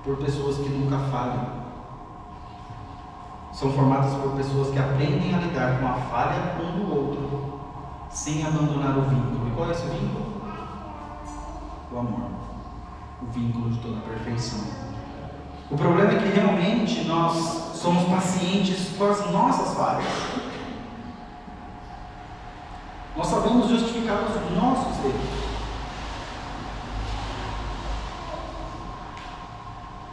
por pessoas que nunca falham. São formadas por pessoas que aprendem a lidar com a falha um do outro, sem abandonar o vínculo. E qual é esse vínculo? O amor. O vínculo de toda a perfeição. O problema é que realmente nós somos pacientes com as nossas falhas. Nós sabemos justificar os nossos erros.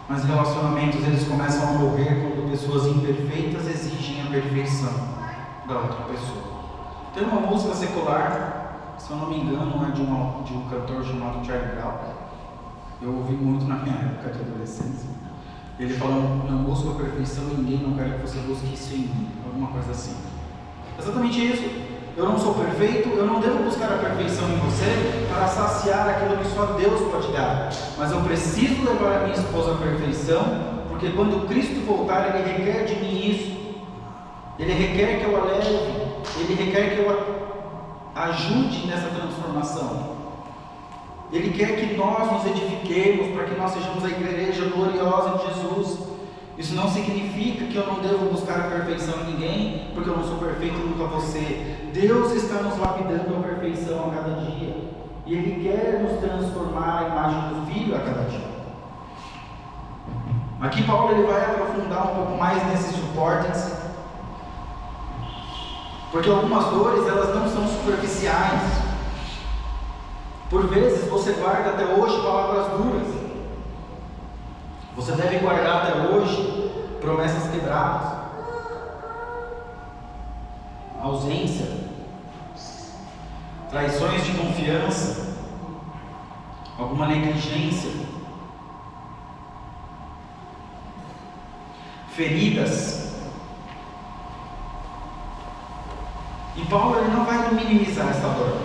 Mas relacionamentos, eles começam a morrer quando pessoas imperfeitas exigem a perfeição da outra pessoa. Tem uma música secular, se eu não me engano, é de um cantor chamado Charlie Brown. Eu ouvi muito na minha época de adolescência. Ele falando, não busco a perfeição em ninguém, não quero que você busque isso em mim. Alguma coisa assim. Exatamente isso. Eu não sou perfeito, eu não devo buscar a perfeição em você para saciar aquilo que só Deus pode dar. Mas eu preciso levar a minha esposa à perfeição, porque quando Cristo voltar, Ele requer de mim isso. Ele requer que eu a leve, Ele requer que eu a ajude nessa transformação. Ele quer que nós nos edifiquemos para que nós sejamos a igreja gloriosa de Jesus. Isso não significa que eu não devo buscar a perfeição em ninguém, porque eu não sou perfeito e nunca vou ser. Deus está nos lapidando a perfeição a cada dia. E Ele quer nos transformar a imagem do Filho a cada dia. Aqui Paulo ele vai aprofundar um pouco mais nesses suportes, porque algumas dores elas não são superficiais. Por vezes você guarda até hoje palavras duras. Você deve guardar até hoje promessas quebradas, ausência, traições de confiança, alguma negligência, feridas. E Paulo ele não vai minimizar essa dor,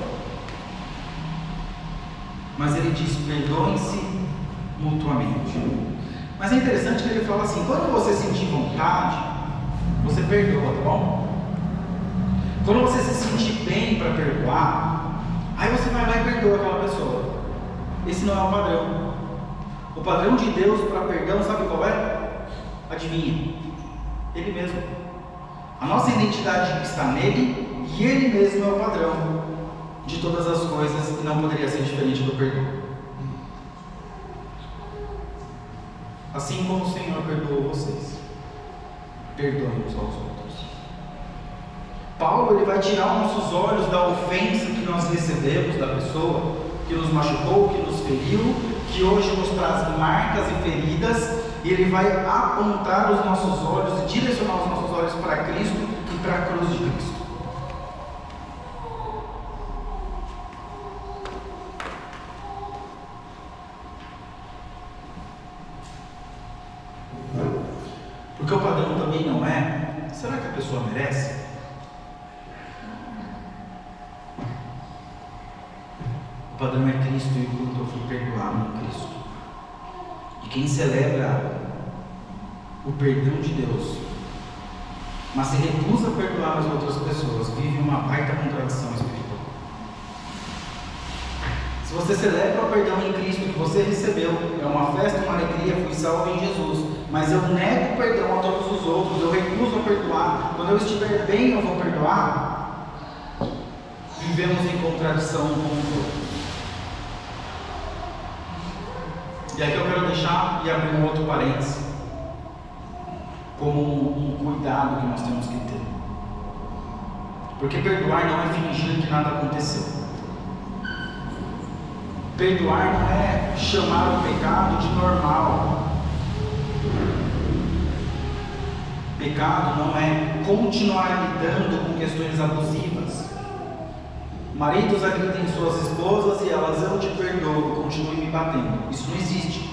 mas ele diz: perdoem-se mutuamente. Mas é interessante que ele fala assim: quando você sentir vontade, você perdoa, tá bom? Quando você se sentir bem para perdoar, aí você vai lá e perdoa aquela pessoa. Esse não é o padrão. O padrão de Deus para perdão, sabe qual é? Adivinha? Ele mesmo. A nossa identidade está nele e Ele mesmo é o padrão de todas as coisas, e não poderia ser diferente do perdão. Assim como o Senhor perdoou vocês, perdoem uns aos outros. Paulo ele vai tirar nossos olhos da ofensa que nós recebemos da pessoa que nos machucou, que nos feriu, que hoje nos traz marcas e feridas, e ele vai apontar os nossos olhos e direcionar os nossos olhos para Cristo e para a cruz de Cristo. também não é, será que a pessoa merece? O padrão é Cristo e o quanto eu fui perdoado em Cristo. E quem celebra o perdão de Deus, mas se recusa a perdoar as outras pessoas, vive uma baita contradição espiritual. Se você celebra o perdão em Cristo que você recebeu, é uma festa, uma alegria, fui salvo em Jesus, mas eu nego o perdão a todos os outros, eu recuso a perdoar, quando eu estiver bem eu vou perdoar, vivemos em contradição um com os outros. E aqui eu quero deixar e abrir um outro parênteses, como um cuidado que nós temos que ter. Porque perdoar não é fingir que nada aconteceu. Perdoar não é chamar o pecado de normal. Pecado não é continuar lidando com questões abusivas. Maridos agridem suas esposas e elas: eu te perdoo, continue me batendo. Isso não existe.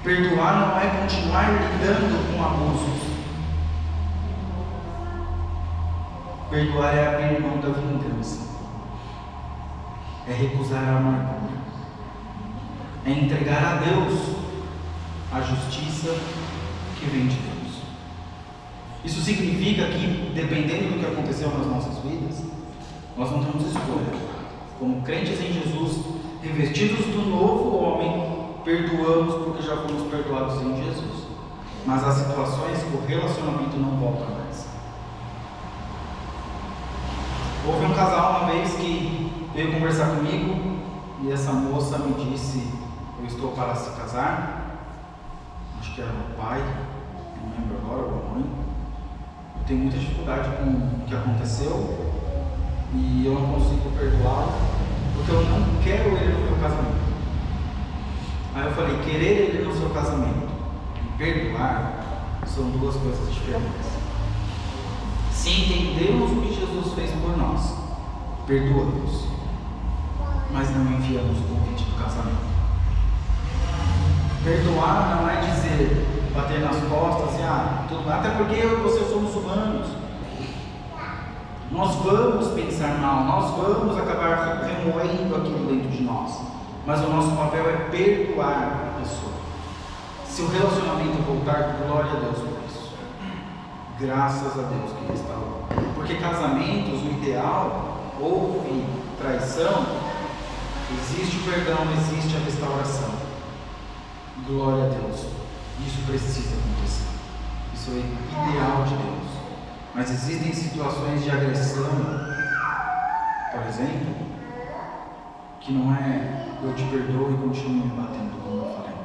Perdoar não é continuar lidando com abusos. Perdoar é abrir mão da vingança. É recusar a amargura. É entregar a Deus a justiça que vem de Deus. Isso significa que, dependendo do que aconteceu nas nossas vidas, nós não temos escolha. Como crentes em Jesus, revestidos do novo homem, perdoamos porque já fomos perdoados em Jesus. Mas há situações que o relacionamento não volta mais. Houve um casal uma vez que veio conversar comigo e essa moça me disse: eu estou para se casar. Acho que era o pai, não lembro agora, ou a mãe. Eu tenho muita dificuldade com o que aconteceu e eu não consigo perdoá-lo porque eu não quero ele no meu casamento. Aí eu falei: querer ele no seu casamento e perdoar são duas coisas diferentes. Se entendemos o que Jesus fez por nós, perdoamos, mas não enviamos o convite do casamento. Perdoar não é dizer, bater nas costas e tudo, até porque eu e você somos humanos. Nós vamos pensar mal, nós vamos acabar remoendo aquilo dentro de nós, mas o nosso papel é perdoar a pessoa. Se o relacionamento voltar, glória a Deus por isso. Graças a Deus que restaurou. Porque casamentos, o ideal, houve traição, existe o perdão, existe a restauração. Glória a Deus. Isso precisa acontecer. Isso é ideal de Deus. Mas existem situações de agressão, por exemplo, que não é eu te perdoo e continuo me batendo, como eu falei.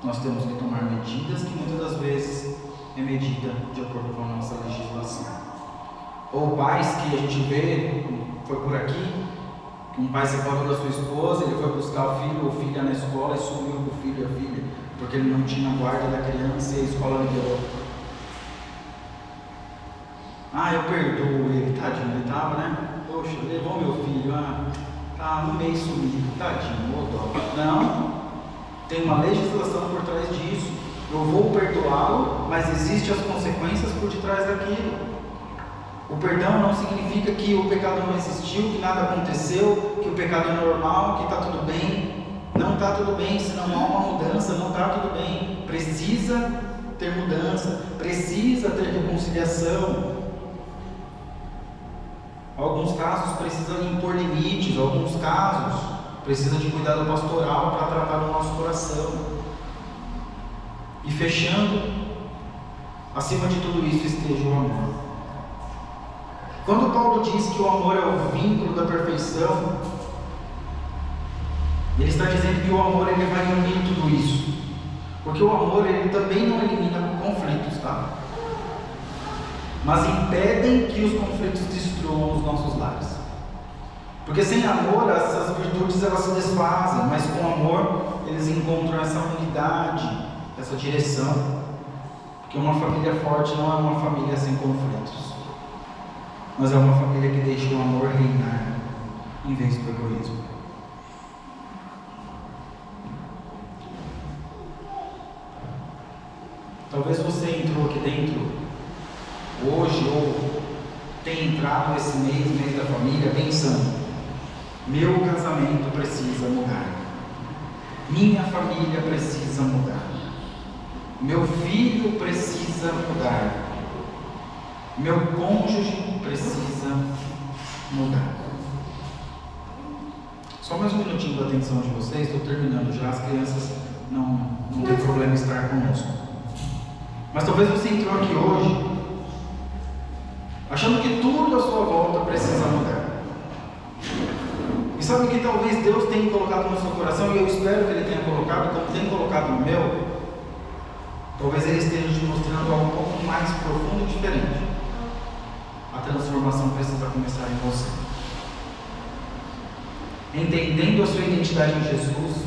Nós temos que tomar medidas que muitas das vezes é medida de acordo com a nossa legislação. Ou pais que a gente vê, foi por aqui, que um pai separou da sua esposa, ele foi buscar o filho ou filha na escola e sumiu com o filho e a filha, porque ele não tinha guarda da criança e a escola liberou. Eu perdoo ele, tadinho, ele estava, né? Poxa, levou meu filho, tá no meio sumido, tadinho, ô dó. Não, tem uma legislação por trás disso. Eu vou perdoá-lo, mas existem as consequências por detrás daquilo. O perdão não significa que o pecado não existiu, que nada aconteceu, que o pecado é normal, que está tudo bem. Não está tudo bem, se não há uma mudança, não está tudo bem. Precisa ter mudança, precisa ter reconciliação. Alguns casos precisam impor limites, alguns casos precisam de cuidado pastoral para tratar o nosso coração. E fechando, acima de tudo isso esteja o amor. Quando Paulo diz que o amor é o vínculo da perfeição, ele está dizendo que o amor ele vai unir tudo isso. Porque o amor ele também não elimina conflitos, tá? Mas impedem que os conflitos destruam os nossos lares. Porque sem amor essas virtudes elas se desfazem, mas com amor eles encontram essa unidade, essa direção. Porque uma família forte não é uma família sem conflitos, mas é uma família que deixa o amor reinar em vez do egoísmo. Talvez Talvez você entrou aqui dentro hoje ou tenha entrado esse mês da família, pensando: meu casamento precisa mudar, minha família precisa mudar, meu filho precisa mudar, meu cônjuge precisa mudar. Só mais um minutinho da atenção de vocês, estou terminando já, as crianças não tem problema em estar conosco. Mas talvez você entrou aqui hoje achando que tudo à sua volta precisa mudar. E sabe o que talvez Deus tenha colocado no seu coração, e eu espero que Ele tenha colocado, como tem colocado no meu? Talvez Ele esteja te mostrando algo um pouco mais profundo e diferente. A transformação precisa começar em você. Entendendo a sua identidade em Jesus,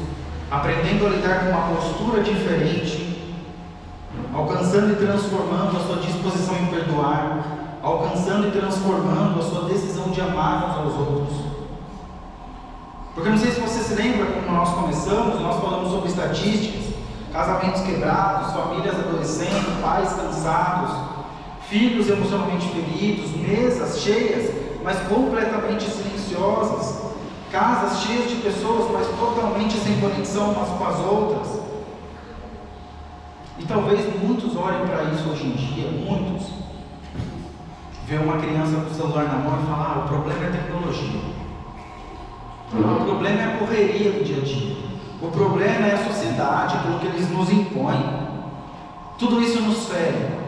aprendendo a lidar com uma postura diferente, alcançando e transformando a sua disposição em perdoar, alcançando e transformando a sua decisão de amar uns aos outros. Porque não sei se você se lembra, quando nós começamos, nós falamos sobre estatísticas, casamentos quebrados, famílias adoecendo, pais cansados, filhos emocionalmente feridos, mesas cheias, mas completamente silenciosas, casas cheias de pessoas, mas totalmente sem conexão umas com as outras. E talvez muitos olhem para isso hoje em dia, muitos, vê uma criança com o celular na mão e fala: o problema é a tecnologia, o problema é a correria do dia a dia, o problema é a sociedade, aquilo que eles nos impõem, tudo isso nos fere.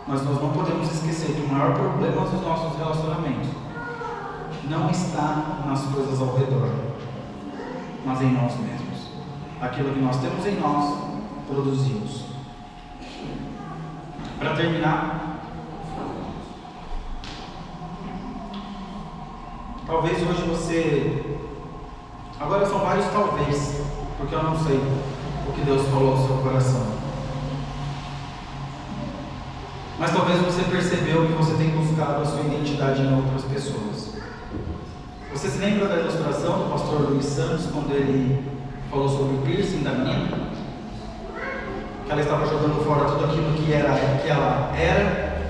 Mas nós não podemos esquecer que o maior problema dos nossos relacionamentos não está nas coisas ao redor, mas em nós mesmos. Aquilo que nós temos em nós, produzimos. Para terminar, talvez hoje você... Agora são vários talvez, porque eu não sei o que Deus falou ao seu coração. Mas talvez você percebeu que você tem buscado a sua identidade em outras pessoas. Você se lembra da ilustração do pastor Luiz Santos, quando ele falou sobre o piercing da menina? Que ela estava jogando fora tudo aquilo que ela era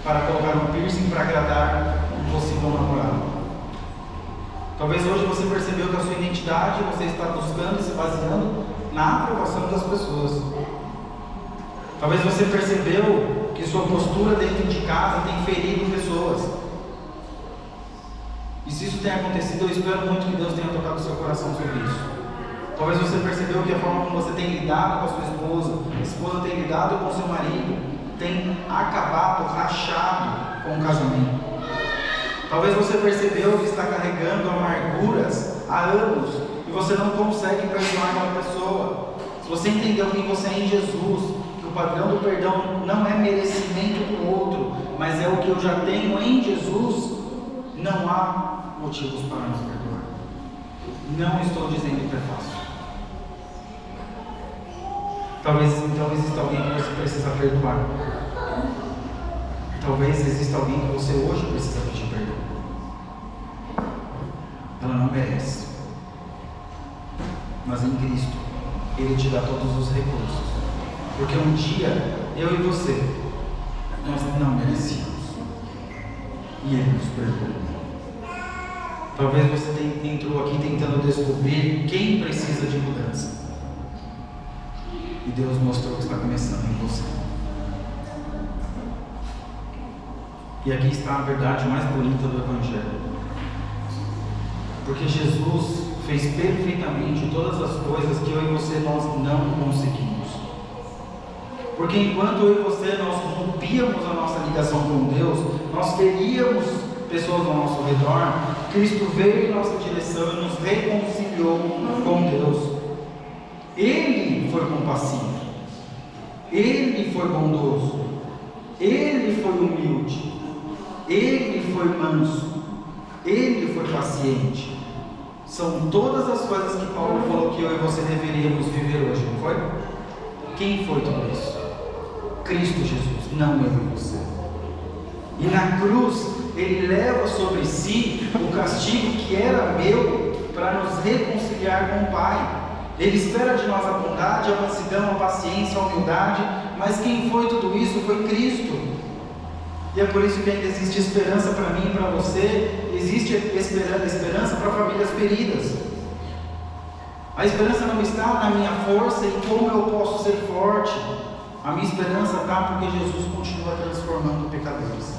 para colocar um piercing para agradar um possível namorado. Talvez hoje você percebeu que a sua identidade você está buscando e se baseando na aprovação das pessoas. Talvez você percebeu que sua postura dentro de casa tem ferido pessoas. E se isso tem acontecido, eu espero muito que Deus tenha tocado o seu coração sobre isso. Talvez você percebeu que a forma como você tem lidado com a sua esposa tem lidado com o seu marido, tem acabado, rachado com o casamento. Talvez você percebeu que está carregando amarguras há anos e você não consegue perdoar uma pessoa. Se você entendeu quem você é em Jesus, que o padrão do perdão não é merecimento do outro, mas é o que eu já tenho em Jesus, não há motivos para nos perdoar. Não estou dizendo que é fácil. Talvez exista alguém que você precisa perdoar. Talvez exista alguém que você hoje precisa pedir perdão. Ela não merece. Mas em Cristo, Ele te dá todos os recursos. Porque um dia, eu e você, nós não merecíamos. E Ele nos perdoou. Talvez você entrou aqui tentando descobrir quem precisa de mudança. E Deus mostrou que está começando em você. E aqui está a verdade mais bonita do Evangelho. Porque Jesus fez perfeitamente todas as coisas que eu e você nós não conseguimos. Porque enquanto eu e você nós rompíamos a nossa ligação com Deus, nós feríamos pessoas ao nosso redor, Cristo veio em nossa direção e nos reconciliou com Deus. Ele foi compassivo, Ele foi bondoso, Ele foi humilde, Ele foi manso, Ele foi paciente. São todas as coisas que Paulo falou que eu e você deveríamos viver hoje, não foi? Quem foi tudo isso? Cristo Jesus, não eu e você. E na cruz, Ele leva sobre si o castigo que era meu para nos reconciliar com o Pai. Ele espera de nós a bondade, a mansidão, a paciência, a humildade, mas quem foi tudo isso foi Cristo. E é por isso que ainda existe esperança para mim e para você, existe esperança para famílias feridas. A esperança não está na minha força e como eu posso ser forte. A minha esperança está porque Jesus continua transformando pecadores.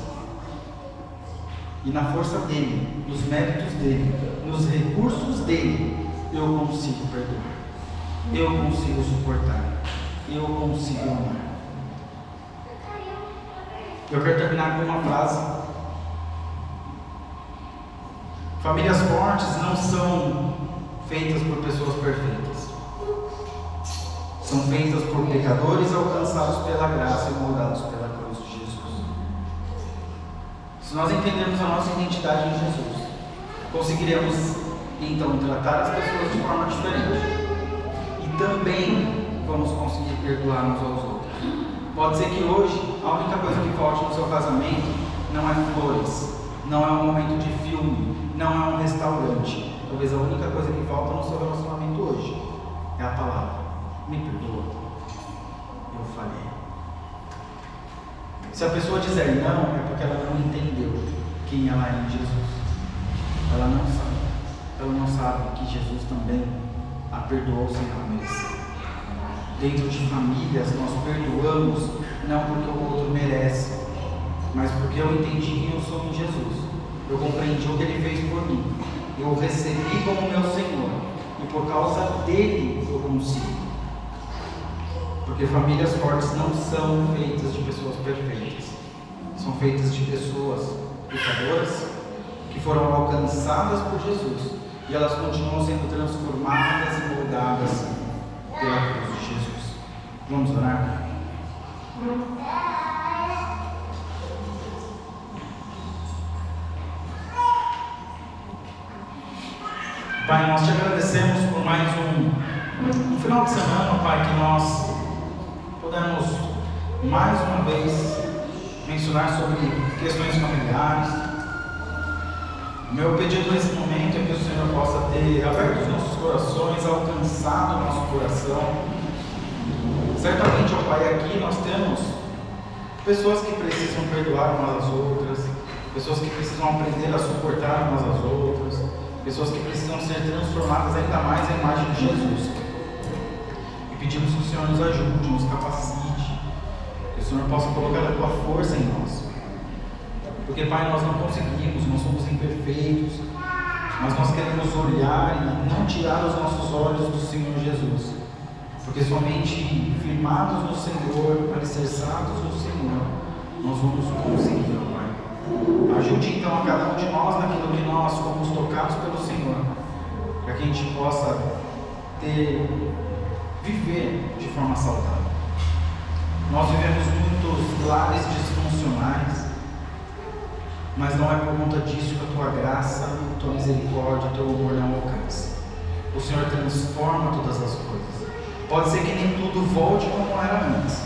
E na força dele, nos méritos dele, nos recursos dele, eu consigo perdoar. Eu consigo suportar. Eu consigo amar. Eu quero terminar com uma frase. Famílias fortes não são feitas por pessoas perfeitas. São feitas por pecadores alcançados pela graça e moldados pela cruz de Jesus. Se nós entendermos a nossa identidade em Jesus, conseguiremos então tratar as pessoas de forma diferente. E também vamos conseguir perdoar uns aos outros. Pode ser que hoje a única coisa que falte no seu casamento não é flores, não é um momento de filme, não é um restaurante. Talvez a única coisa que falta no seu relacionamento hoje é a palavra: me perdoa, eu falhei. Se a pessoa dizer não, é porque ela não entendeu quem ela é em Jesus. Ela não sabe. Ela não sabe que Jesus também a perdoou sem ela merecer. Dentro de famílias, nós perdoamos não porque o outro merece, mas porque eu entendi quem eu sou em Jesus. Eu compreendi o que Ele fez por mim. Eu o recebi como meu Senhor. E por causa dele eu consigo. Porque famílias fortes não são feitas de pessoas perfeitas. São feitas de pessoas pecadoras que foram alcançadas por Jesus. E elas continuam sendo transformadas e moldadas pela cruz de Jesus. Vamos orar? Pai, nós te agradecemos por mais um final de semana, Pai, que nós podemos mais uma vez mencionar sobre questões familiares. Meu pedido nesse momento é que o Senhor possa ter aberto os nossos corações, alcançado o nosso coração. Certamente, ó Pai, aqui nós temos pessoas que precisam perdoar umas às outras, pessoas que precisam aprender a suportar umas às outras, pessoas que precisam ser transformadas ainda mais à imagem de Jesus. E pedimos que o Senhor nos ajude, nos capacite, que o Senhor possa colocar a Tua força em nós. Porque, Pai, nós não conseguimos, nós somos imperfeitos, mas nós queremos olhar e não tirar os nossos olhos do Senhor Jesus. Porque somente firmados no Senhor, alicerçados no Senhor, nós vamos conseguir, Pai. Ajude então a cada um de nós naquilo que nós fomos tocados pelo Senhor, para que a gente possa viver de forma saudável. Nós vivemos muitos lares disfuncionais, mas não é por conta disso que a Tua graça, a Tua misericórdia, o Teu amor não alcança. O Senhor transforma todas as coisas. Pode ser que nem tudo volte como era antes,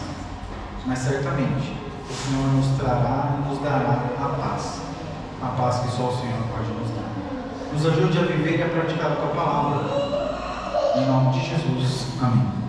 mas certamente o Senhor nos trará e nos dará a paz que só o Senhor pode nos dar. Nos ajude a viver e a praticar a Tua palavra. Em nome de Jesus. Amém.